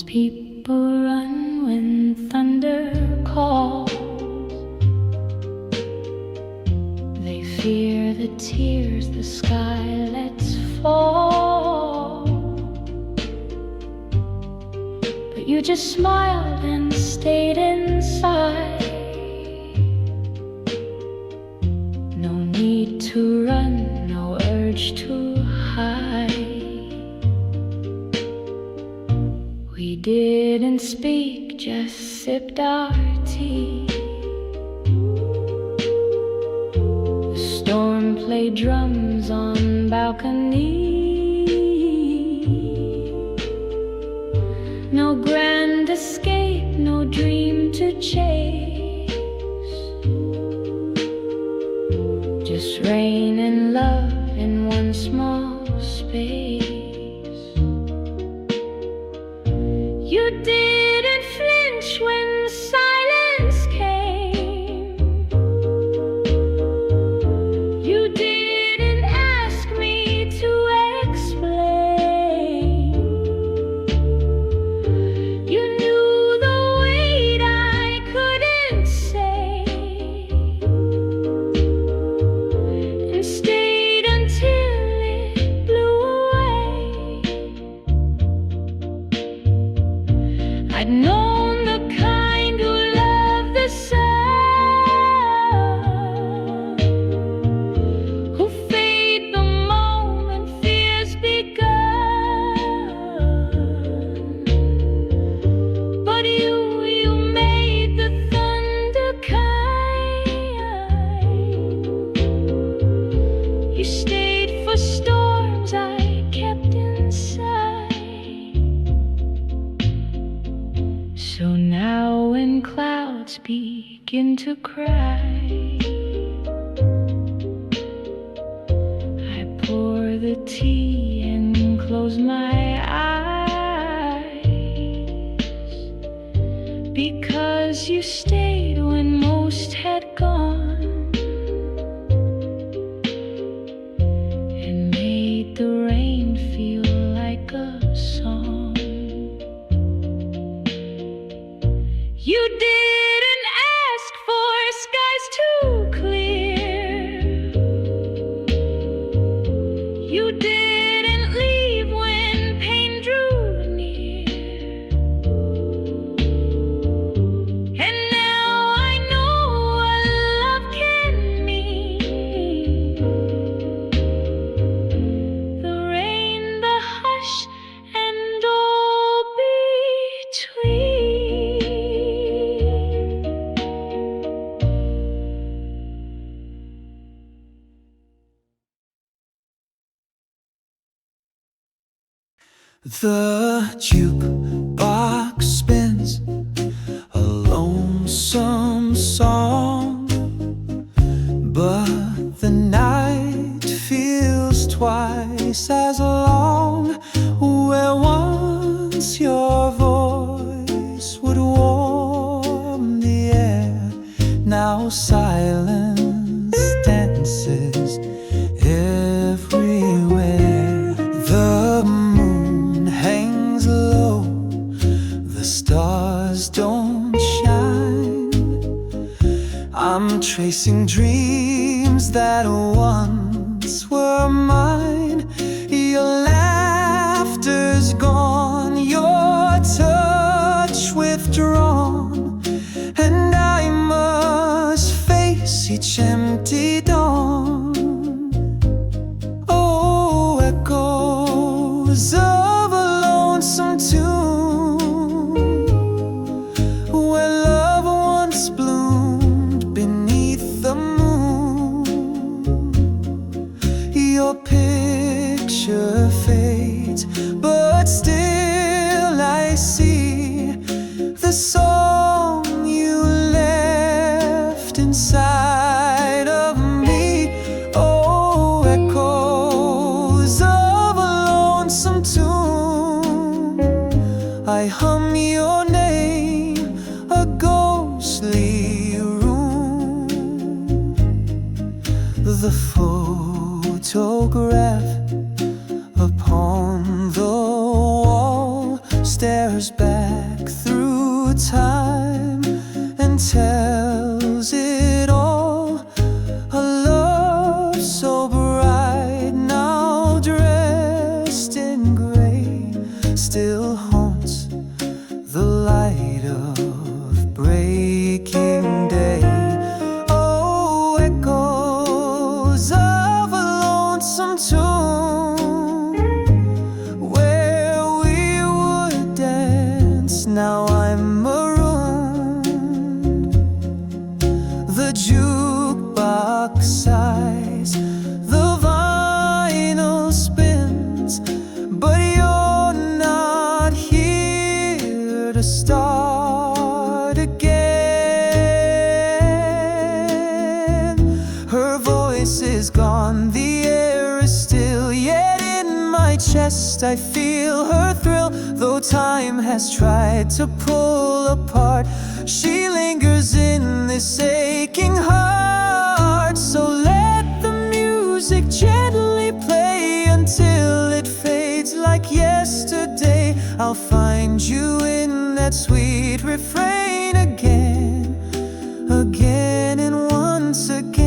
Most people run when thunder calls. They fear the tears the sky lets fall. But you just smiled and stayed inside. No need to run, no urge to hide. We didn't speak, just sipped our tea. The storm played drums on balcony. No grand escape, no dream to chase. Just rain and love in one small space. You didn't flinch when silence came. You didn't ask me to explain. You knew the weight I couldn't say, and stayed until it blew away. I'd known the kind who love the sun, who fade the moment fears begun. But you made the thunder kind. You stayed for storms I kept inside. So now when clouds begin to cry, I pour the tea and close my eyes, because you stayed when most had gone, and made the rain feel like a song. You didn't ask for skies too clear. You didn't leave when pain drew near. And now I know what love can mean. The rain, the hush, and all between. The jukebox spins a lonesome song, but the night feels twice as long. Where once your voice would warm the air, now silence dances everywhere. The moon hangs low, the stars don't shine. I'm tracing dreams that once were mine. Your laughter's gone, your touch withdrawn, and I must face each empty dawn. Oh, echoes of a lonesome tune, where love once bloomed beneath the moon. Your picture fades, but still I see the song you left inside of me. Oh, echoes of a lonesome tune, I hum your name, a ghostly room. The photograph upon the wall stares back chest I feel her thrill. Though time has tried to pull apart, she lingers in this aching heart. So let the music gently play until it fades like yesterday. I'll find you in that sweet refrain again, again and once again.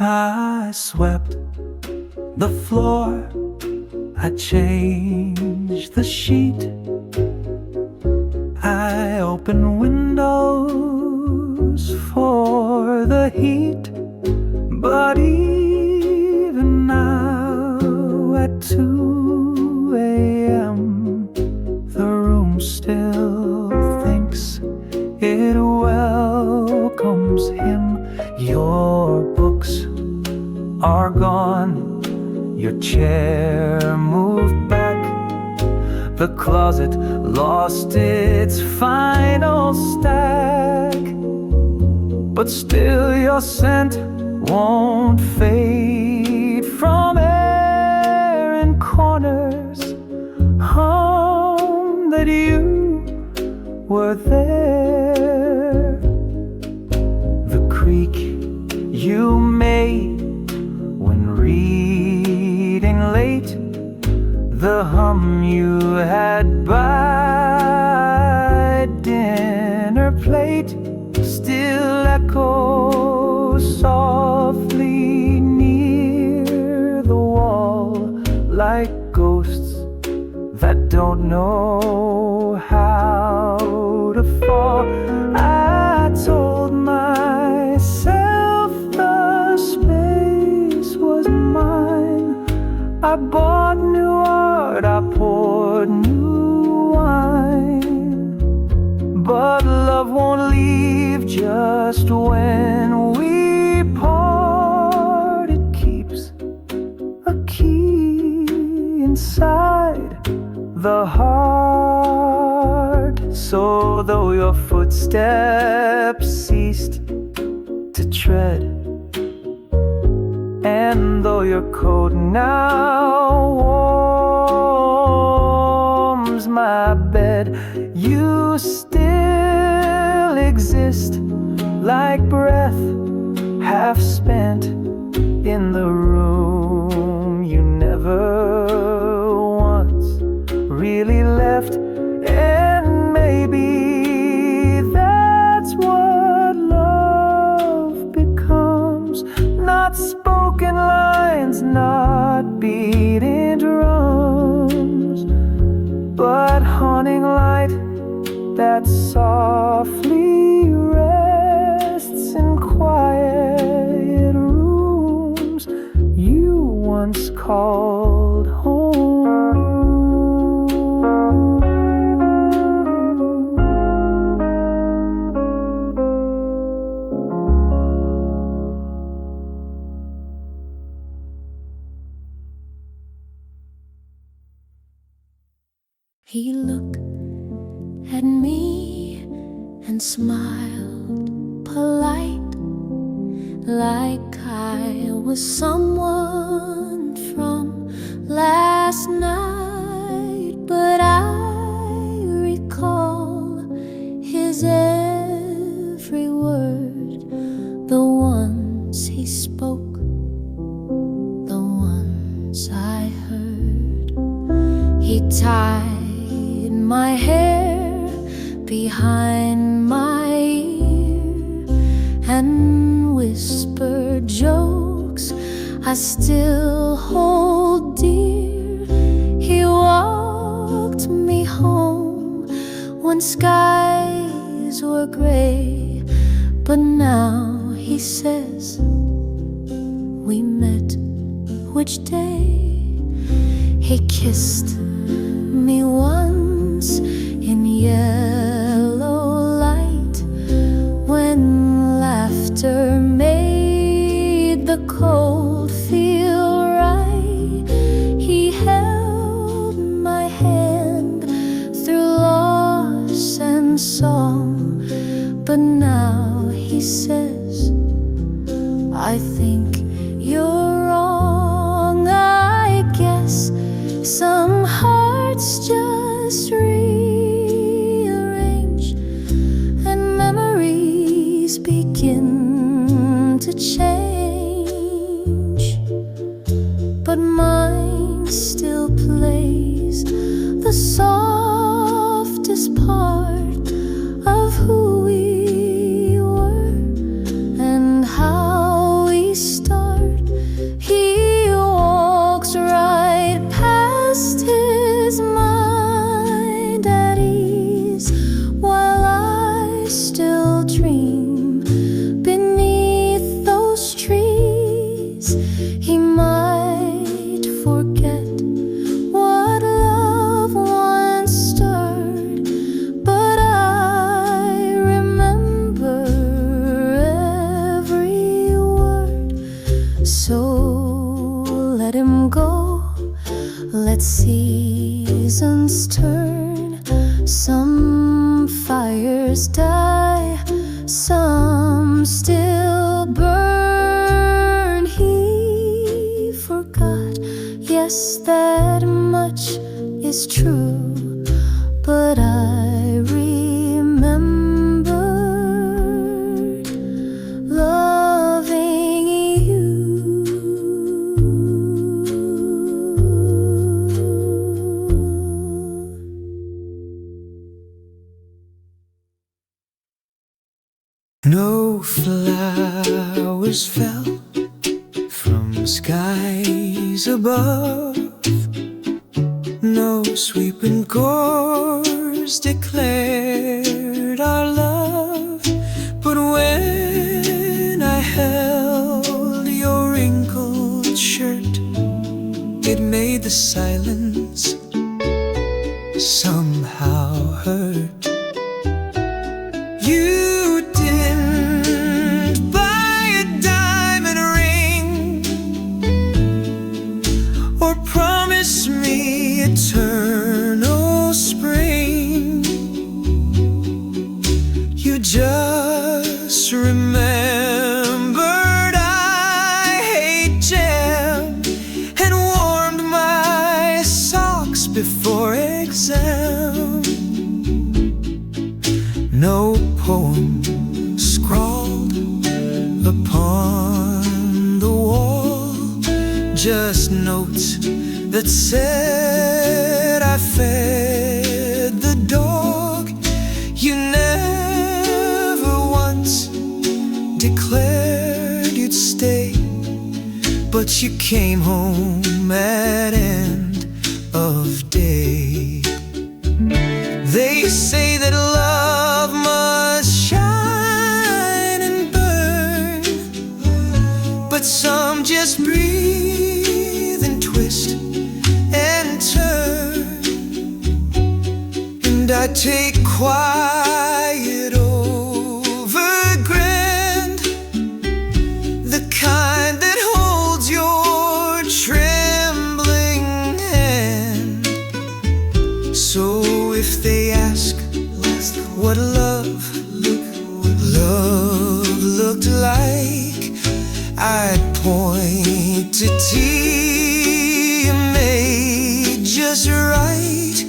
I swept the floor, I changed the sheet, I opened windows for the heat. But even now at 2 a.m. the room still thinks it welcomes him. Your books are gone, your chair moved back, the closet lost its final stack. But still your scent won't fade from air and corners. That you were there. The creak you made when reading late, the hum you had by dinner plate, still echoes softly near the wall, like ghosts that don't know how to fall. I told myself the space was mine. I bought new art, I poured new wine. But love won't leave just when we part. It keeps a key inside the heart. So though your footsteps ceased to tread, and though your coat now warms my bed, you still exist like breath half spent in the room you never once really left. And maybe that's what love becomes. Not spoken lines, not beating drums, but haunting light that softly rests in quiet rooms you once called home. He looked at me and smiled, polite, like I was someone from last night. But I recall his every word, the ones he spoke, the ones I heard. He tied my hair behind my ear and whispered jokes I still hold dear. He walked me home when skies were gray, but now he says, we met which day? He kissed me once in yellow light when laughter made the cold feel right. He held my hand through loss and song But now he says, I think you're wrong. I guess some hearts just rearrange, and memories begin to change. But mine still plays the softest part of who we were and how we start. He walks right past his mind at ease, while I still dream beneath those trees. He might forget what love once stirred, but I remember every word. So let him go, let seasons turn. Some fires die, some still burn. He forgot, yes, that much is true, but I remembered loving you. No flowers fell from skies above, no sweeping chords declared our love. But when I held your wrinkled shirt, it made the silence somehow hurt. You didn't buy a diamond ring or promise me eternal spring. You just remembered I hate jam and warmed my socks before exam. No poem scrawled upon the wall, just notes that said I fed the dog. You never once declared you'd stay, but you came home at end of day. They say that love must shine and burn, but some just breathe and twist and turn. And I take quiet over grand, the kind that holds your trembling hand. So if they ask what love looked like, I'd point to tea made just right.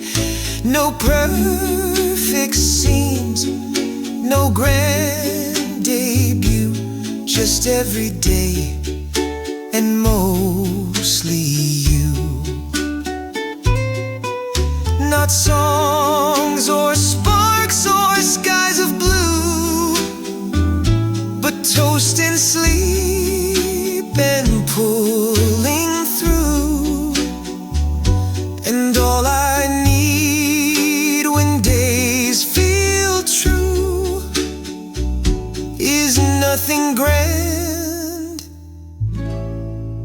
No perfect scenes, no grand debut, just every day and mostly you. Not songs or sparks or skies of blue, but toast and sleep and pulling through. And all I need when days feel true is nothing grand,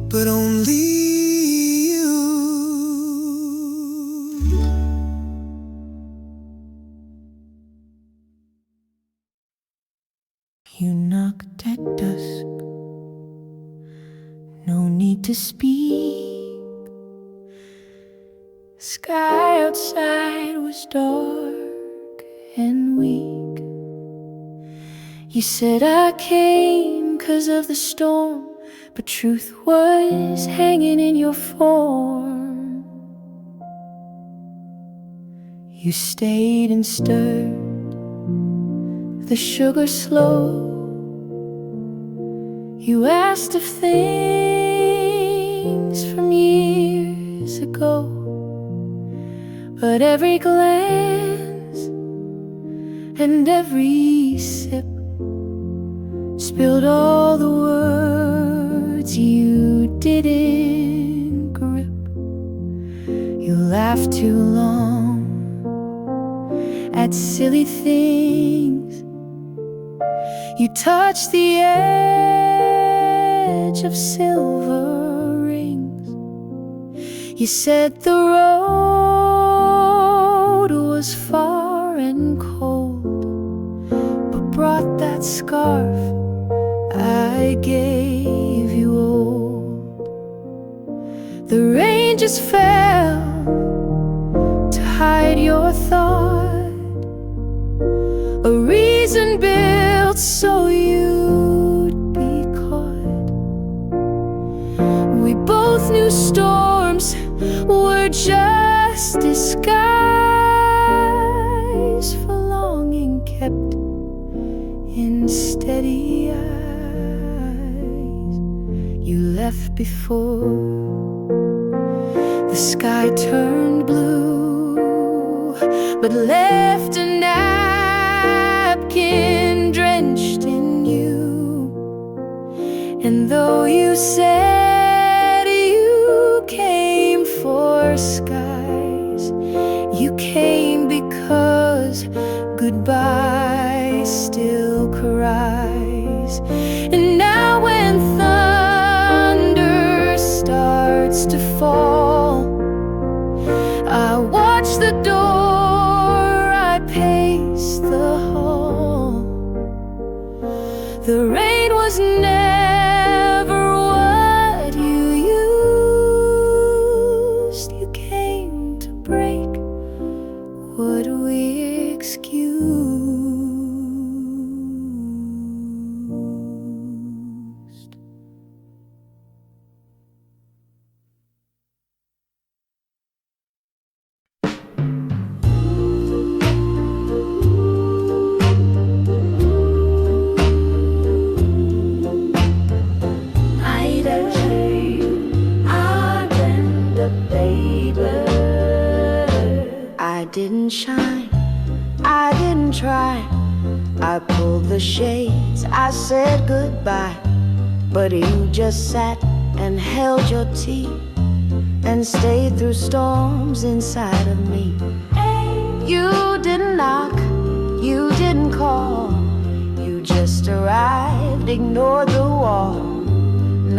but only you. You knocked at dusk, no need to speak. Sky outside was dark and weak. You said I came 'cause of the storm, but truth was hanging in your form. You stayed and stirred the sugar slow. You asked of things from years ago, but every glance and every sip spilled all the words you didn't grip. You laughed too long at silly things. You touched the edge of silver rings. You said the road was far and cold, but brought that scarf I gave you old. The rain just fell to hide your thought, a reason built so you'd be caught. We both knew storms were just disguise for longing kept in steady eyes. You left before the sky turned blue, but left a napkin drenched in you. And though you said you came for skies, you came because goodbye still cries. And now when thunder starts to fall, I watch the door, I pace the hall. The rain was never what you used. You came to break what we excused. I didn't shine, I didn't try. I pulled the shades, I said goodbye. But you just sat and held your tea and stayed through storms inside of me. You didn't knock, you didn't call, you just arrived, ignored the wall.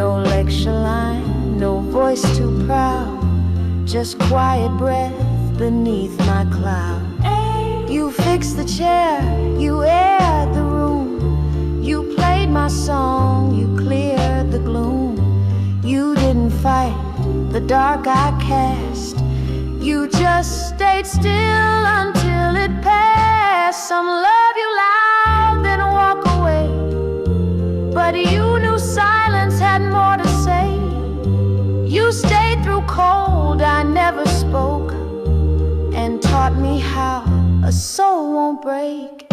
No lecture line, no voice too proud, just quiet breath beneath my cloud. You fixed the chair, you aired the room, you played my song, you cleared the gloom. You didn't fight the dark I cast, you just stayed still until it passed. Some love you loud, then walk away, but you knew silence had more to say. You stayed through cold, I never spoke, and taught me how a soul won't break.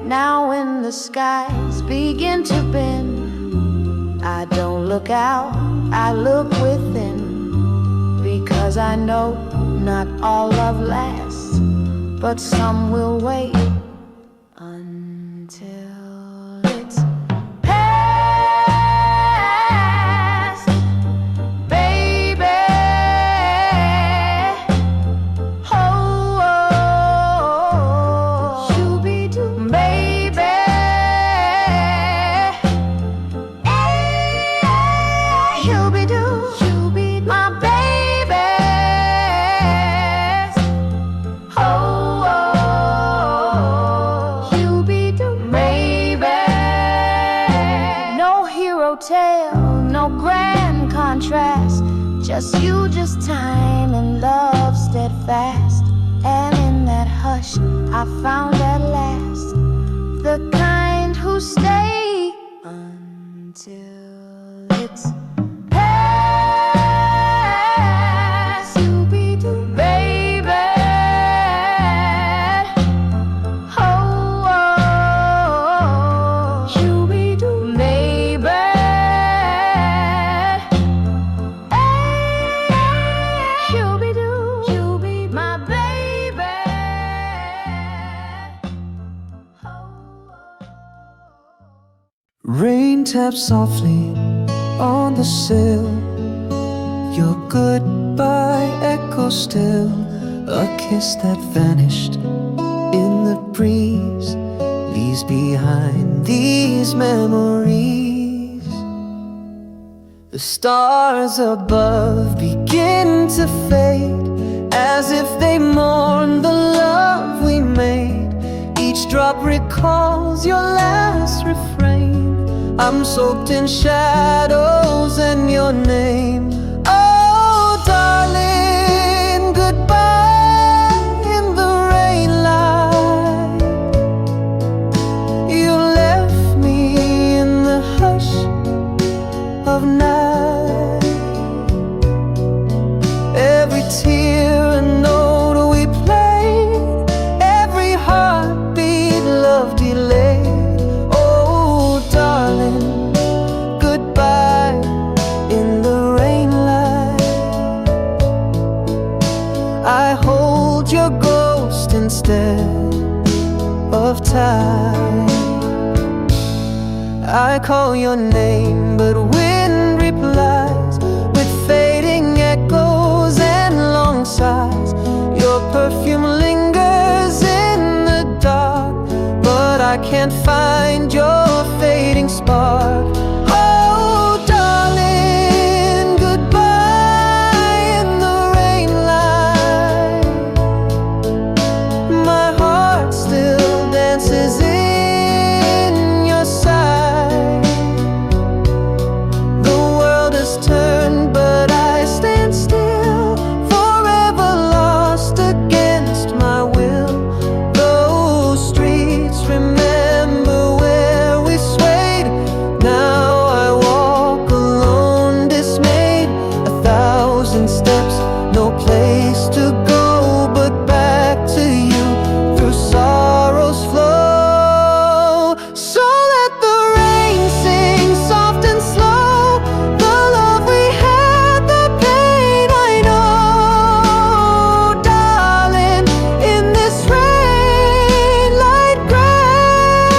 Now when the skies begin to bend, I don't look out, I look within, because I know not all love lasts, but some will wait until it's past, baby. Oh, shoo-be-doo, baby. Shoo-be-doo, shoo-be-doo, my baby. Oh, shoo-be-doo, baby. No hero tale, no grand contrast, just you, just time and love steadfast. And in that hush I found at last the kind who to stay until it's past. You be the baby. Oh, you be the maybe. You be my baby. Rain taps softly on the sill. Your goodbye echoes still. A kiss that vanished in the breeze leaves behind these memories. The stars above begin to fade, as if they mourn the love we made. Each drop recalls your last refrain. I'm soaked in shadows and your name. Oh, darling, goodbye in the rainlight. You left me in the hush of night. Every tear a note we played, every heartbeat love delayed. Oh, darling, goodbye in the rainlight. I hold your ghost instead of time. I call your name, but wind replies with fading echoes and long sighs. Your perfume lingers in the dark, but I can't find your fading spark. Oh, darling, goodbye in the rainlight. My heart still dances in your sight. The world has turned, but I stand still, forever lost against my will. Those streets remember where we swayed. Now I walk alone, dismayed. 1,000 steps, no place to go but back to you, through sorrow's flow. So let the rain sing soft and slow, the love we had, the pain I know. Darling, in this rainlight gray,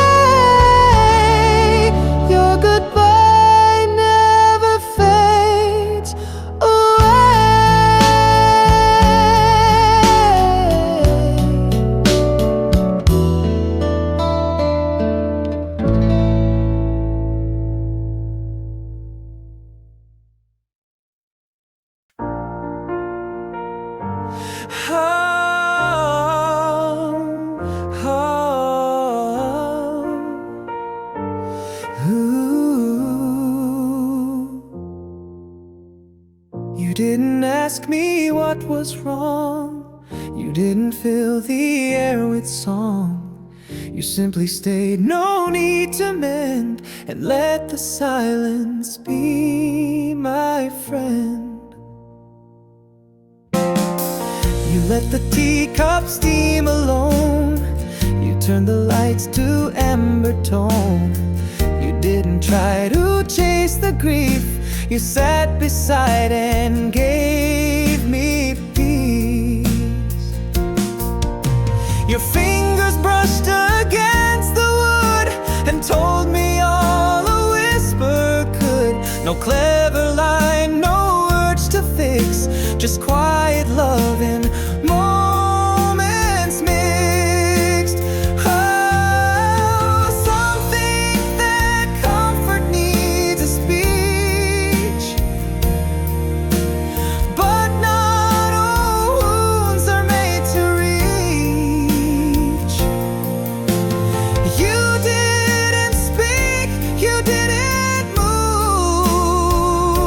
your goodbye never fades away. You didn't ask me what was wrong. You didn't fill the air with song. You simply stayed, no need to mend, and let the silence be my friend. You let the teacup steam alone. You turned the lights to amber tone. You didn't try to chase the grief. You sat beside and gave me peace. Your fingers brushed against the wood and told me all a whisper could. No clever line, no urge to fix, just quiet love in moments mixed. Oh, some think that comfort needs a speech, but not all wounds are made to reach. You didn't speak, you didn't move.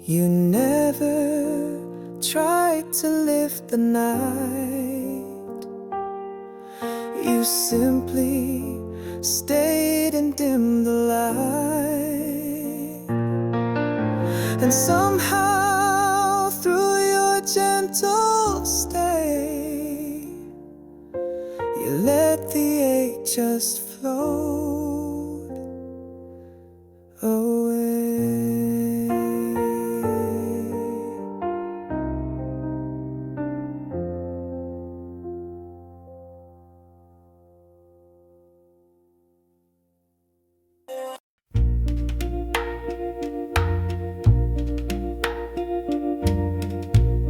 You never tried to lift the night. You simply stayed and dimmed the light. And somehow through your gentle stay, you let the ache just float away.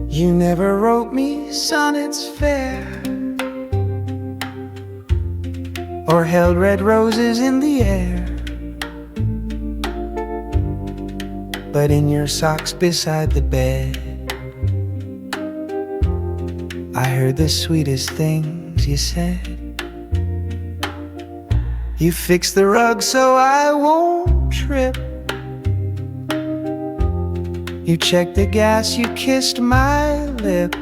You never wrote me sonnets fair, or held red roses in the air, but in your socks beside the bed, I heard the sweetest things you said. You fixed the rug so I won't trip. You checked the gas, you kissed my lip.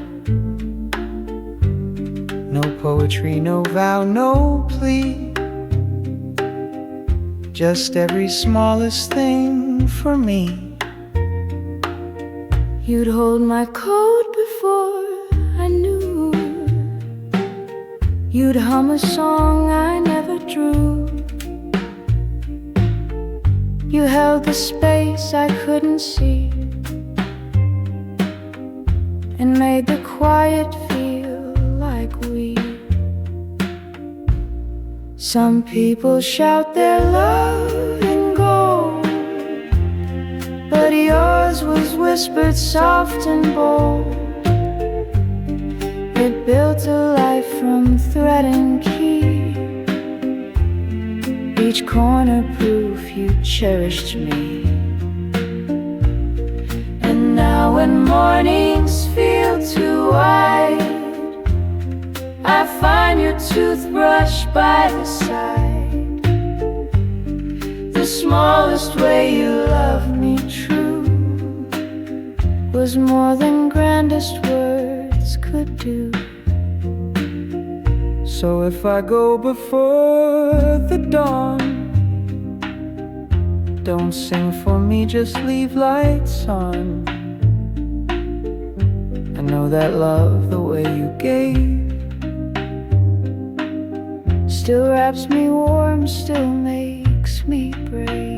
No poetry, no vow, no plea, just every smallest thing for me. You'd hold my coat before I knew. You'd hum a song I never drew. You held the space I couldn't see, and made the quiet feel like we. Some people shout their love in gold, but yours was whispered soft and bold. It built a life from thread and key, each corner proof you cherished me. And now when mornings feel too wide, I find your toothbrush by the side. The smallest way you loved me true was more than grandest words could do. So if I go before the dawn, don't sing for me, just leave lights on. I know that love the way you gave still wraps me warm, still makes me brave.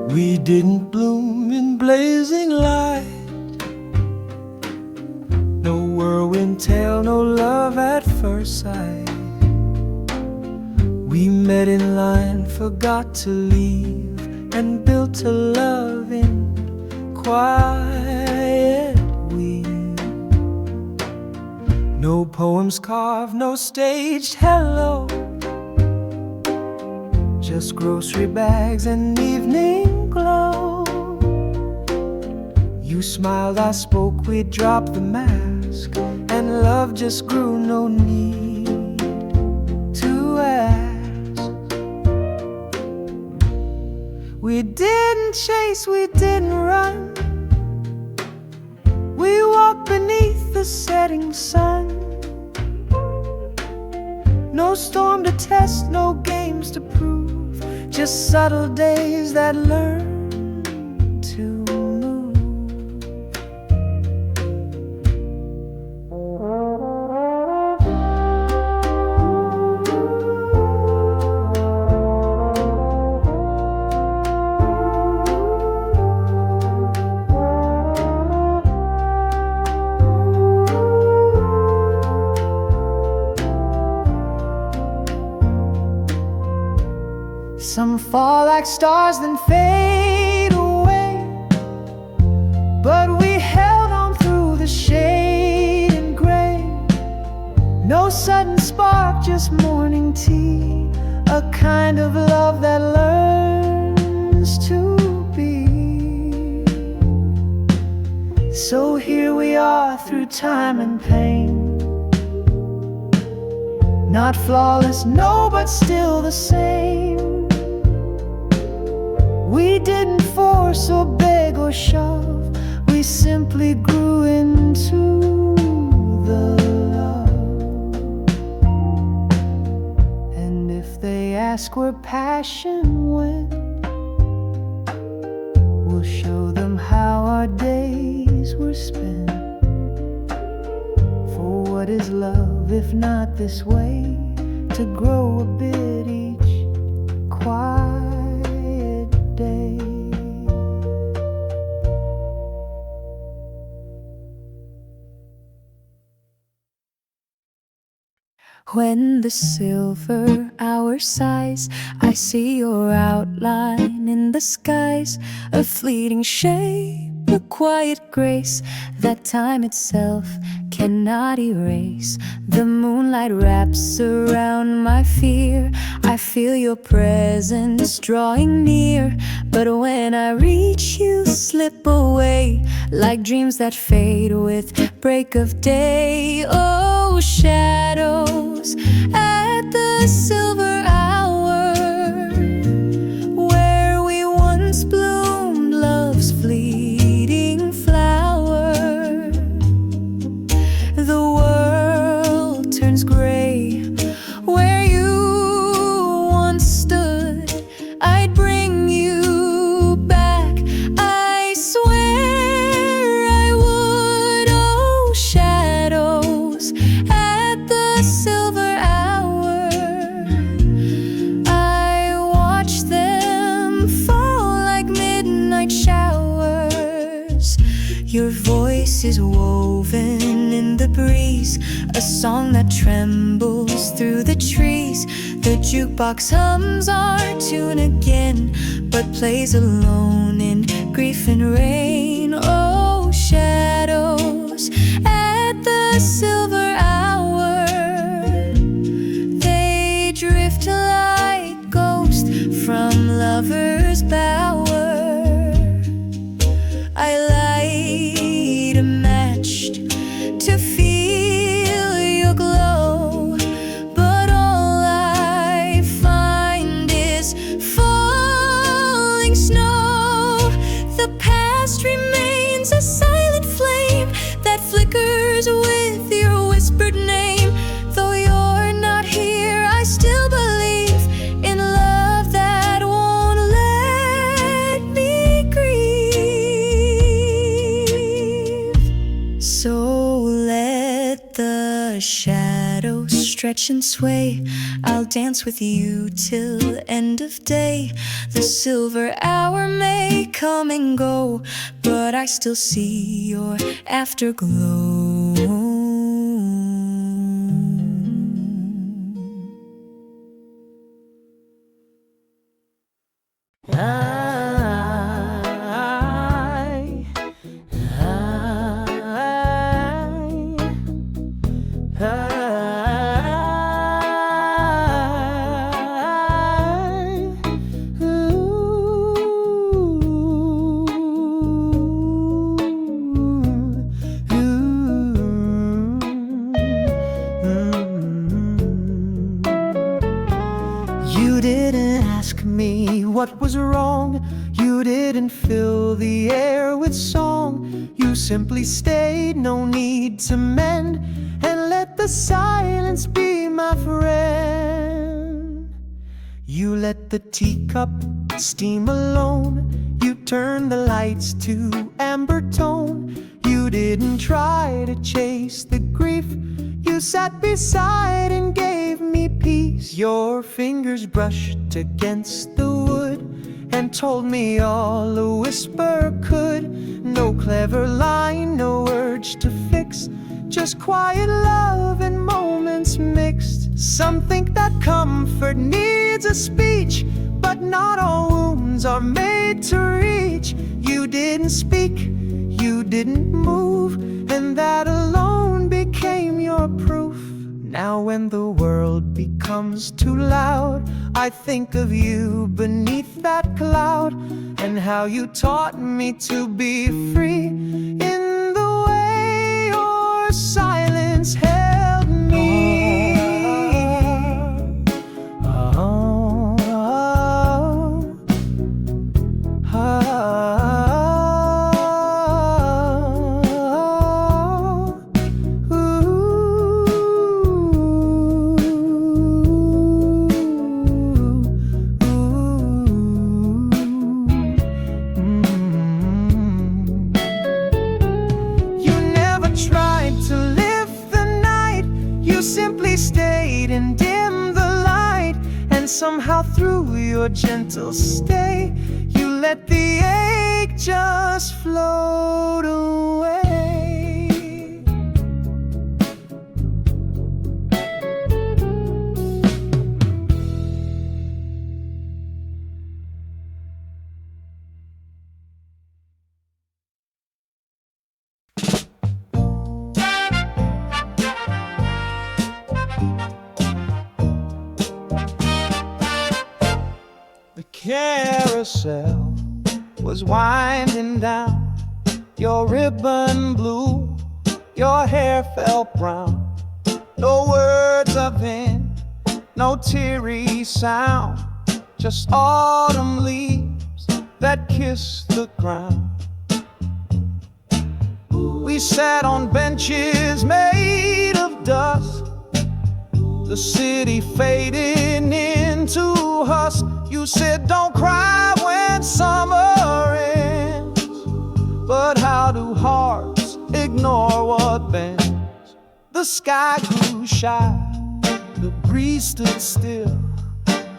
We didn't bloom in blazing light, no whirlwind tale, no love at first sight. We met in line, forgot to leave, and built a love in quiet we. No poems carved, no staged hello, just grocery bags and evening glow. You smiled, I spoke, we dropped the mask, and love just grew, no need to ask. We didn't chase, we didn't run, we walked beneath the setting sun. No storm to test, no games to prove, just subtle days that learn to move. Some fall like stars, then fade away. sudden spark, just morning tea, a kind of love that learns to be. So here we are through time and pain, not flawless, no, but still the same. We didn't force or beg or shove, we simply grew into the love. And if they ask where passion went, we'll show them how our days were spent. For what is love if not this way, to grow a bit each quiet day? When the silver hour sighs, I see your outline in the skies, a fleeting shape, a quiet grace that time itself cannot erase. The moonlight wraps around my fear, I feel your presence drawing near. But when I reach, you slip away, like dreams that fade with break of day. Oh, shadows at the silver hour, where we once bloomed love's fleeting flower. The world turns gray where you once stood. I'd bring you back, I swear I would. Oh, shadows at the silver hour, I watch them fall like midnight showers. Your voice is woven in the breeze, a song that trembles through the trees. The jukebox hums our tune again, but plays alone in grief and rain. Oh, shadows at the silver hour, they drift like ghosts from lovers' bower. I light a match to feel your glow, but all I find is falling snow. The past remains a silent flame that flickers with your whispered name. Though you're not here, I still believe in love that won't let me grieve. So let the shadows stretch and sway, I'll dance with you till end of day. The silver hour may come and go, but I still see your afterglow. You didn't ask me what was wrong, you didn't fill the air with song. You simply stayed, no need to mend, and let the silence be my friend. You let the teacup steam alone, you turned the lights to amber tone. You didn't try to chase the grief, you sat beside and gave me peace. Your fingers brushed against the wood and told me all a whisper could. No clever line, no urge to fix, just quiet love and moments mixed. Some think that comfort needs a speech, but not all wounds are made to reach. You didn't speak, you didn't move, and that alone became your proof. Now when the world becomes too loud, I think of you beneath that cloud, and how you taught me to be free in the way your silence held me. Somehow through your gentle stay, you let the ache just float away. The carousel was winding down, your ribbon blew, your hair felt brown. No words of end, no teary sound, just autumn leaves that kissed the ground. We sat on benches made of dust, the city fading into husk. You said don't cry when summer ends, but how do hearts ignore what bends? The sky grew shy, the breeze stood still,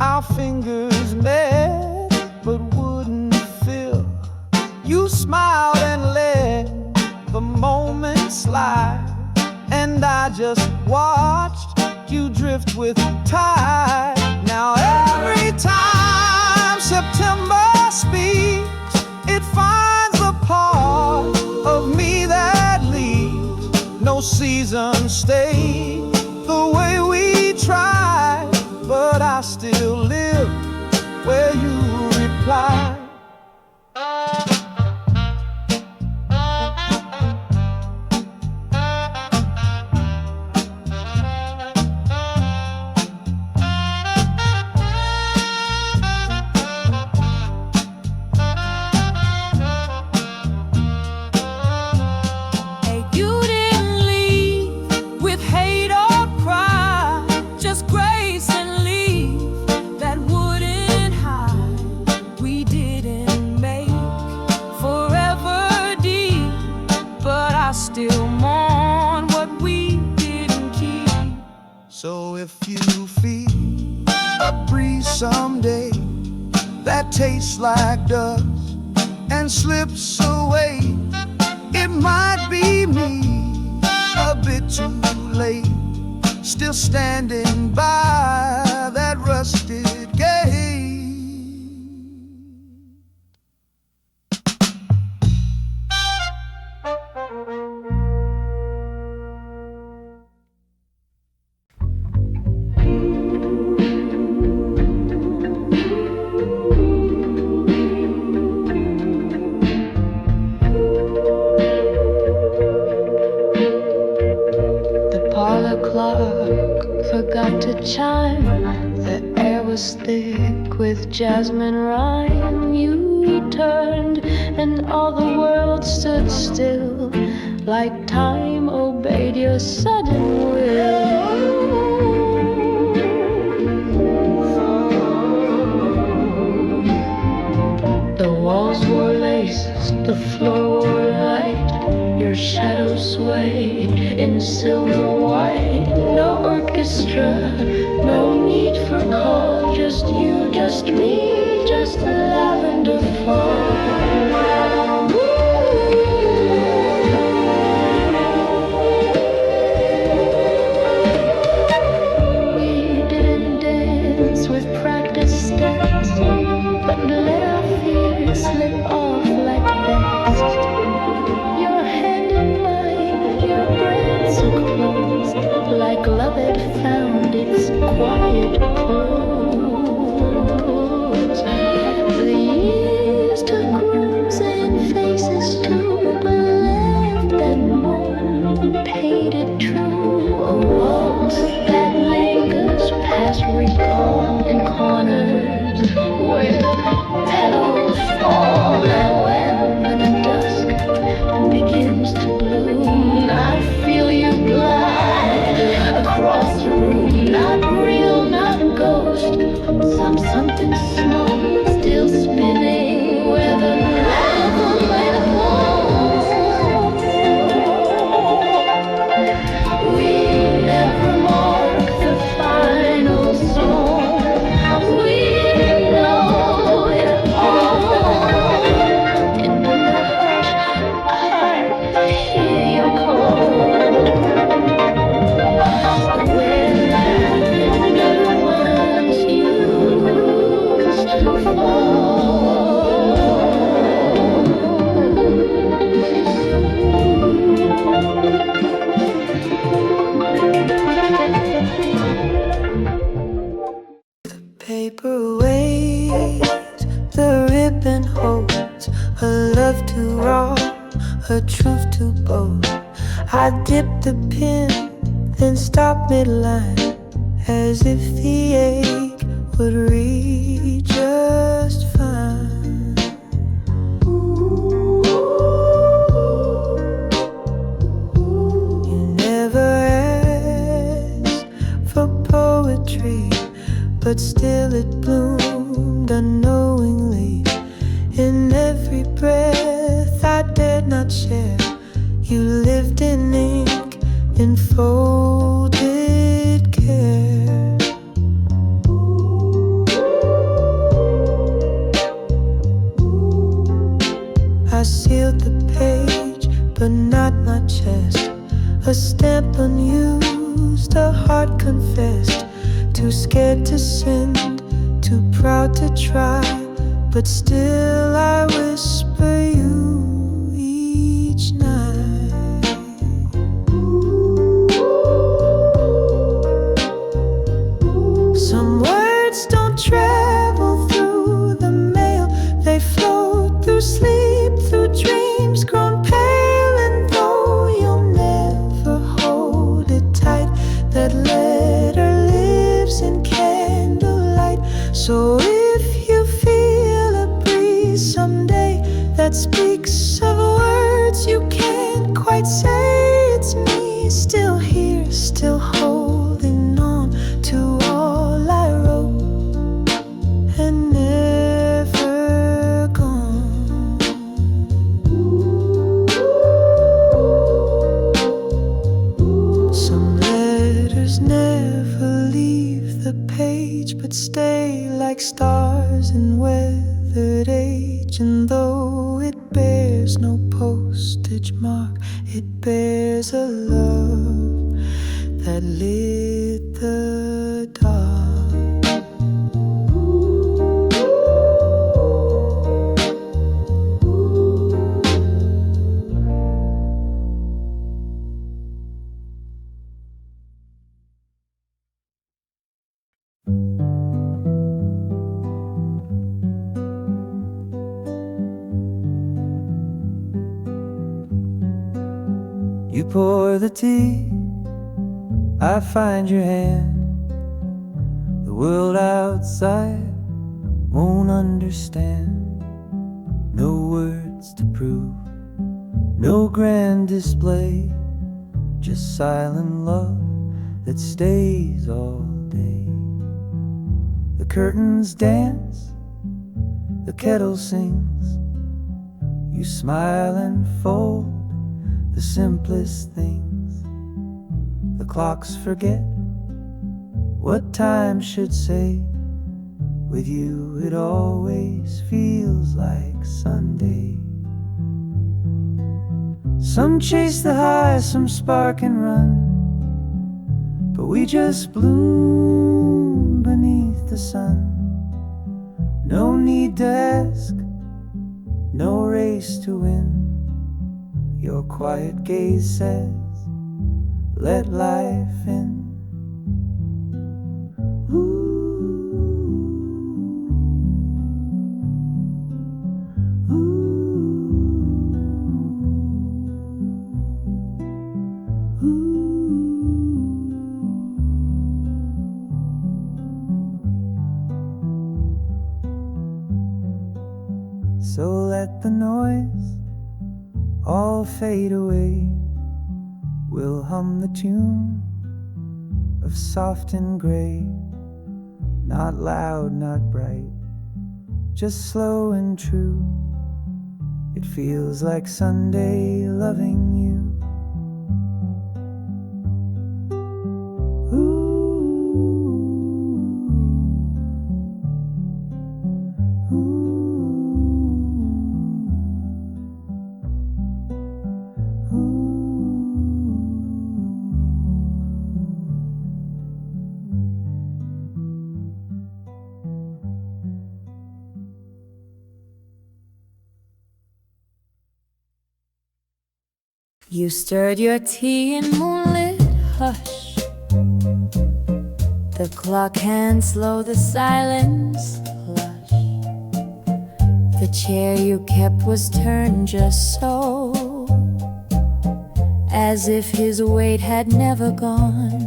our fingers met but wouldn't fill. You smiled and let the moment slide, and I just watched you drift with tide. Now every time September speaks, it finds the part of me that leaves. No season stayed the way we tried, but I still live where you replied. So if you feel a breeze someday that tastes like dust and slips away, it might be me, a bit too late, still standing by that rusted gate. Forgot to chime, the air was thick with jasmine rhyme. You turned and all the world stood still, like time obeyed your sudden will. The walls were lace, the floor were light, your shadow swayed in silver white. No orchestra, no need for call, just you, just me, just the lavender fall. We didn't dance with practice steps, but let our fears slip off like best. Your hand in mine, your breath so close, like loved a love too raw, a truth too bold. I dipped the pen, then stopped midline, as if the ache would read just fine. You never asked for poetry, but still it bloomed unknowingly. In every breath I dared not share, you lived in ink, in folded care. I sealed the page, but not my chest. A stamp unused, a heart confessed. Too scared to send, too proud to try, but still I whisper you each night. Some words don't travel through the mail, they float through sleep, through dreams grown pale. And though you'll never hold it tight, that letter lives in candlelight. So if you feel a breeze someday that speaks of words you can't quite say, it's me, still here, still holding on to all I wrote and never gone. Some letters never leave the page, but stay like stars in weathered age. And though it bears no postage mark, it bears a love that lit the dark. You pour the tea, I find your hand. The world outside won't understand. No words to prove, no grand display, just silent love that stays all day. The curtains dance, the kettle sings. You smile and fold the simplest things. The clocks forget what time should say. With you it always feels like Sunday. Some chase the high, some spark and run, but we just bloom beneath the sun. No need to ask, no race to win. Your quiet gaze says, let life in. Ooh, ooh, ooh. So let the noise all fade away. We'll hum the tune of soft and gray. Not loud, not bright, just slow and true. It feels like Sunday loving you. You stirred your tea in moonlit hush. The clock hands slow, the silence lush. The chair you kept was turned just so, as if his weight had never gone.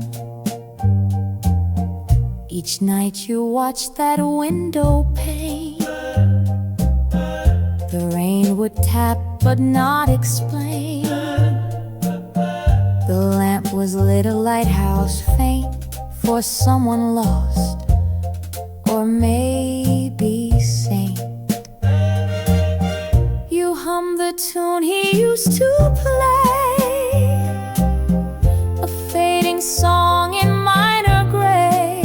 Each night you watched that window pane. The rain would tap but not explain. The lamp was lit a lighthouse faint for someone lost, or maybe saint. You hummed the tune he used to play, a fading song in minor gray.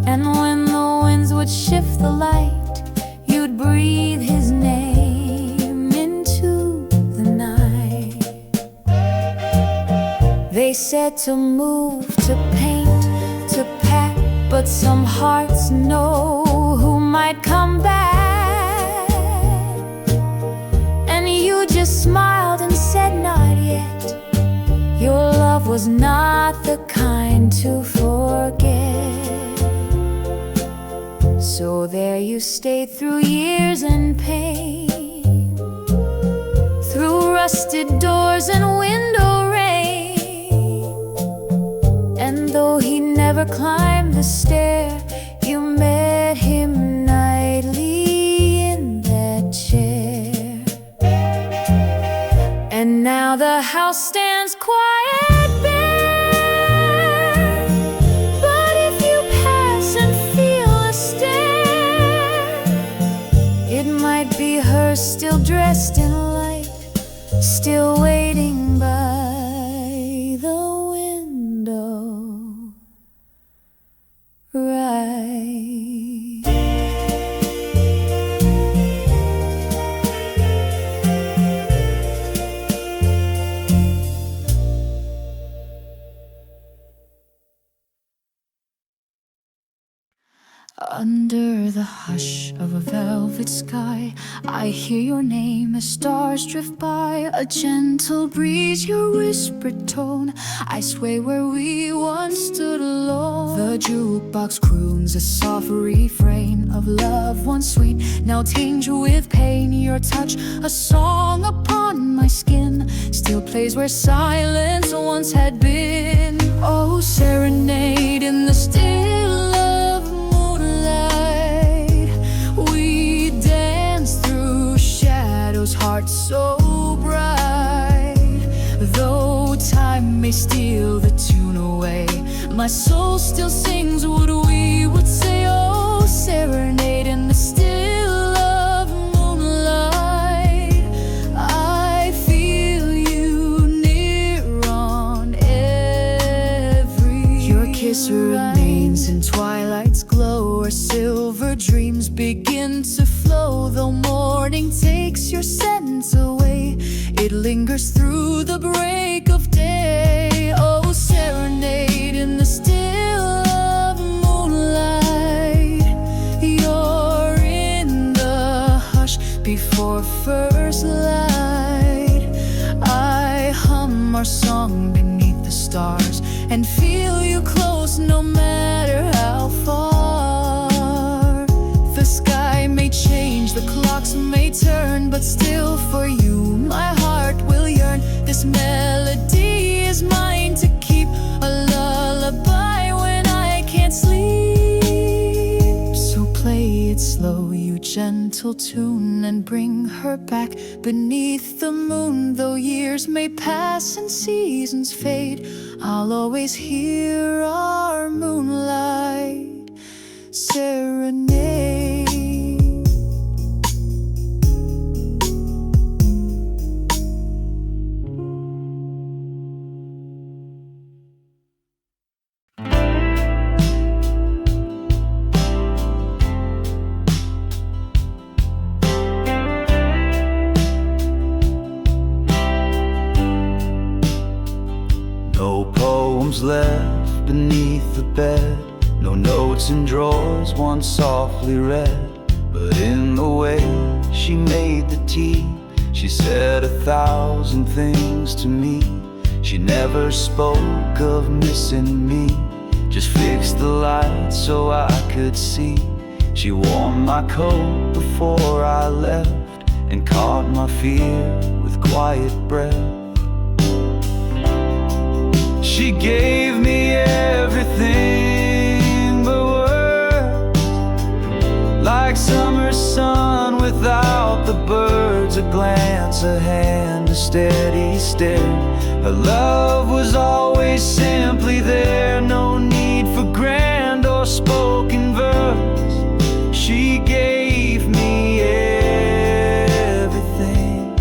And when the winds would shift the light, you'd breathe his name into the night. They said to move, to paint, to pack, but some hearts know who might come back. And you just smiled and said not yet. Your love was not the kind to forget. So there you stayed through years and pain, through rusted doors and window rain. And though he never climbed the stair, you met him nightly in that chair. And now the house stands quiet bare, but if you pass and feel a stare, it might be her still dressed in light, still waiting by the window, right. Under the hush of a velvet sky, I hear your name as stars drift by. A gentle breeze, your whispered tone, I sway where we once stood alone. The jukebox croons a soft refrain of love once sweet, now tinged with pain. Your touch, a song upon my skin, still plays where silence once had been. Oh, serenade in the still of moonlight. We dance through shadows, hearts so bright. Though time may steal the tune away, my soul still sings what we would say. Oh, serenade in the still of moonlight. I feel you near on every Your kiss remains in twilight's glow, where silver dreams begin to flow. Though morning takes your sense away, it lingers through the break of day. Oh, serenade in the still of moonlight. You're in the hush before first light. I hum our song beneath the stars and feel you close no matter how far. The sky may change, the clocks may turn, but still for you my heart will yearn. This melody is mine to keep, a lullaby when I can't sleep. So play it slow, you gentle tune, and bring her back beneath the moon. Though years may pass and seasons fade, I'll always hear our moonlight serenade. No poems left beneath the bed, no notes in drawers once softly read. But in the way she made the tea, she said 1,000 things to me. She never spoke of missing me, just fixed the light so I could see. She warmed my coat before I left, and caught my fear with quiet breath. She gave me everything but words, like summer sun without the birds, a glance, a hand, a steady stare. Her love was always simply there, no need for grand or spoken verse. She gave me everything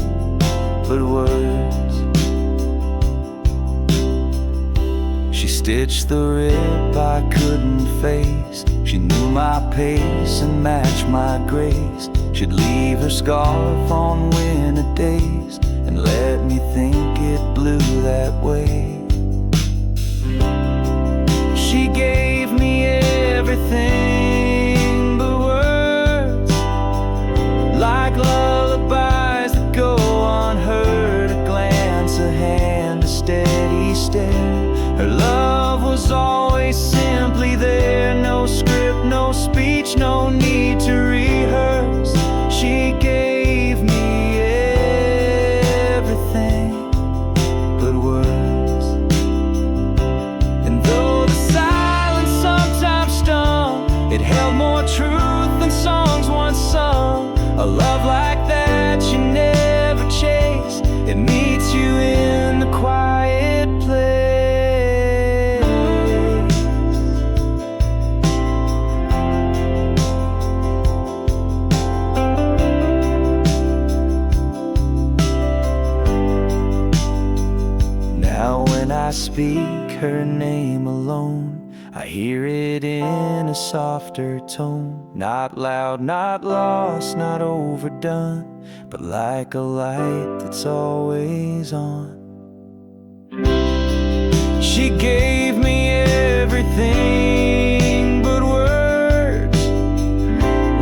but words. She stitched the rip I couldn't face. She knew my pace and matched my grace. She'd leave her scarf on winter days and let me think it blew that way. She gave me everything but words, like lullabies that go unheard, a glance, a hand, a steady stare. Her love was always simply there, no script, no speech, no need to rehearse. She gave me everything but words. And though the silence sometimes stung, it held more truth than songs once sung. A love like that you never chase, it meets you in the quiet place. I speak her name alone, I hear it in a softer tone, not loud, not lost, not overdone, but like a light that's always on. She gave me everything but words,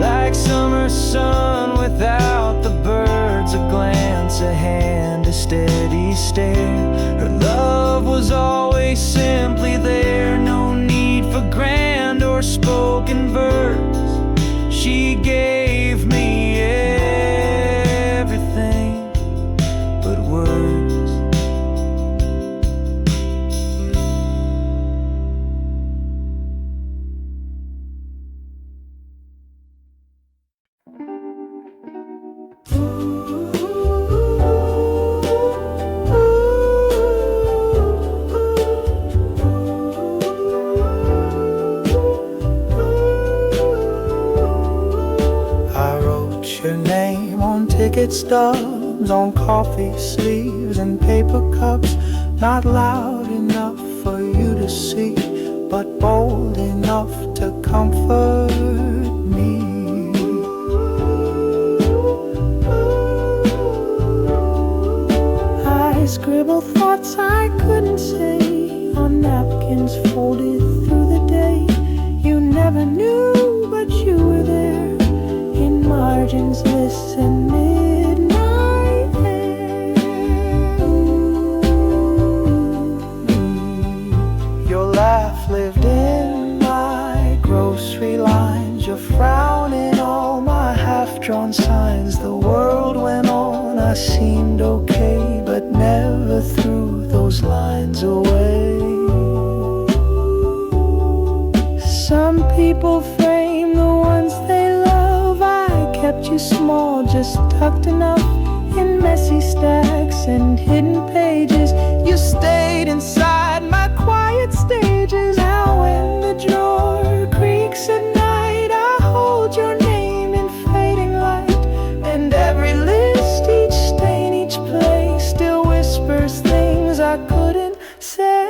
like summer sun without the birds, a glance, a hand, a steady stare. Her love was always simply there, no need for grand or spoken verse. She gave me everything but words. Ticket stubs on coffee sleeves and paper cups, not loud enough for you to see, but bold enough to comfort me. I scribbled thoughts I couldn't say on napkins folded through the day. You never knew, but you were there in margins, listening. Lived in my grocery lines, your frown in all my half-drawn signs. The world went on, I seemed okay, but never threw those lines away. Some people frame the ones they love. I kept you small, just tucked enough in messy stacks and hidden pages. You stayed inside my quiet stages. Now when the drawer creaks at night, I hold your name in fading light, and every list, each stain, each place still whispers things I couldn't say.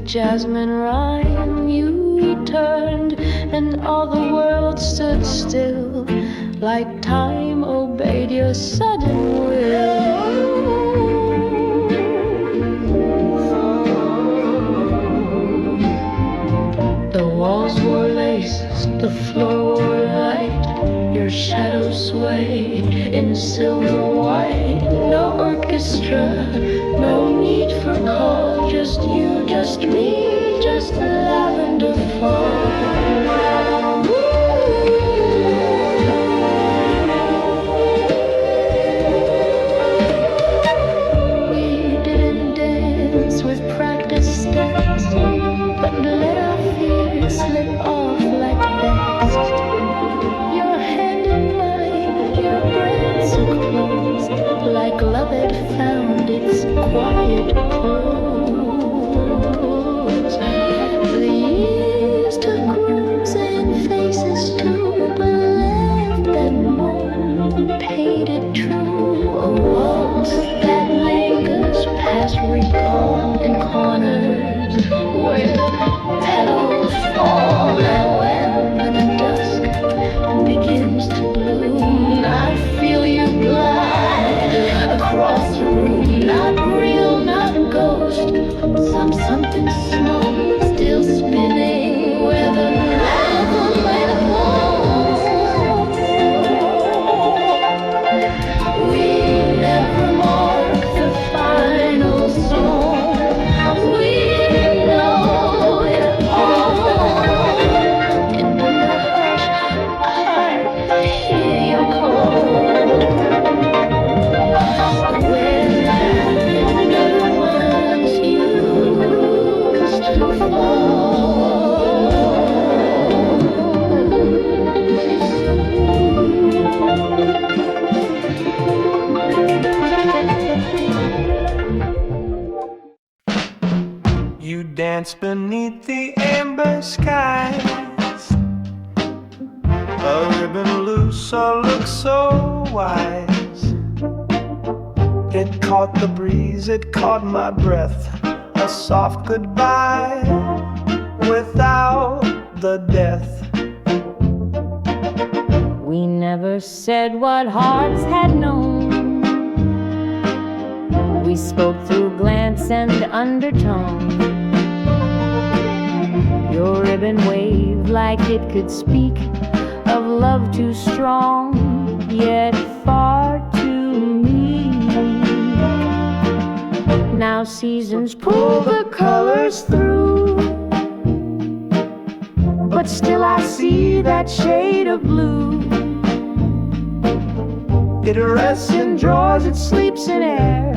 jasmine rhyme. You turned and all the world stood still, like time obeyed your sudden will. The walls wore lace, the floor wore light. Your shadow swayed in silver white. No orchestra, no need for call. Just you, just me, just lavender fall. We didn't dance with practice steps, but let our fears slip off like that. Your hand in mine, your breath so close, like love had found its quiet close. The years took rooms and faces too, but left that moment painted true. A waltz that lingers past recall in corners where the petals fall, and when the dusk begins to bloom, I feel you glide across the room. Not real, not ghost, something small, still spinning where the lava might have gone. We never mark the final song. We know it all. And in the hush, I hear your call. When lavender once used to fall. You dance beneath the amber skies, a ribbon loose, a look so wise. It caught the breeze, it caught my breath, a soft goodbye without the death. We never said what hearts had known. We spoke through glance and undertone. Your ribbon waved like it could speak of love too strong, yet far too meek. Now seasons pull the colors through, but still I see that shade of blue. It rests in drawers, it sleeps in air.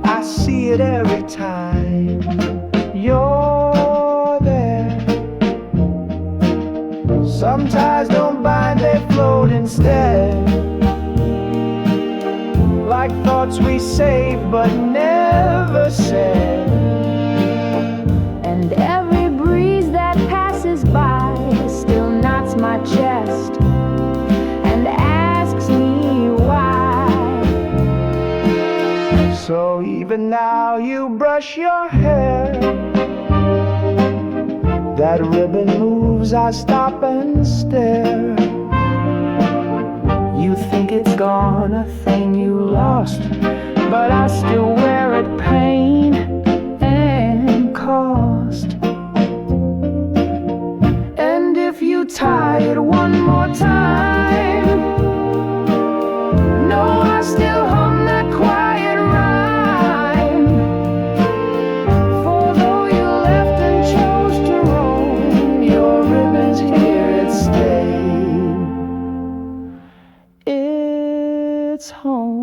I see it every time you're there. Some ties don't bind, they float instead, like thoughts we saved but never said. And every breeze that passes by still knots my chest and asks me why. So even now you brush your hair, that ribbon moves, I stop and stare. You think it's gone, a thing you lost, but I still wear it, pain and cost. And if you tie it one more time, no, I still hum that quiet rhyme. For though you left and chose to roam, your ribbon's here, it stayed. It's home.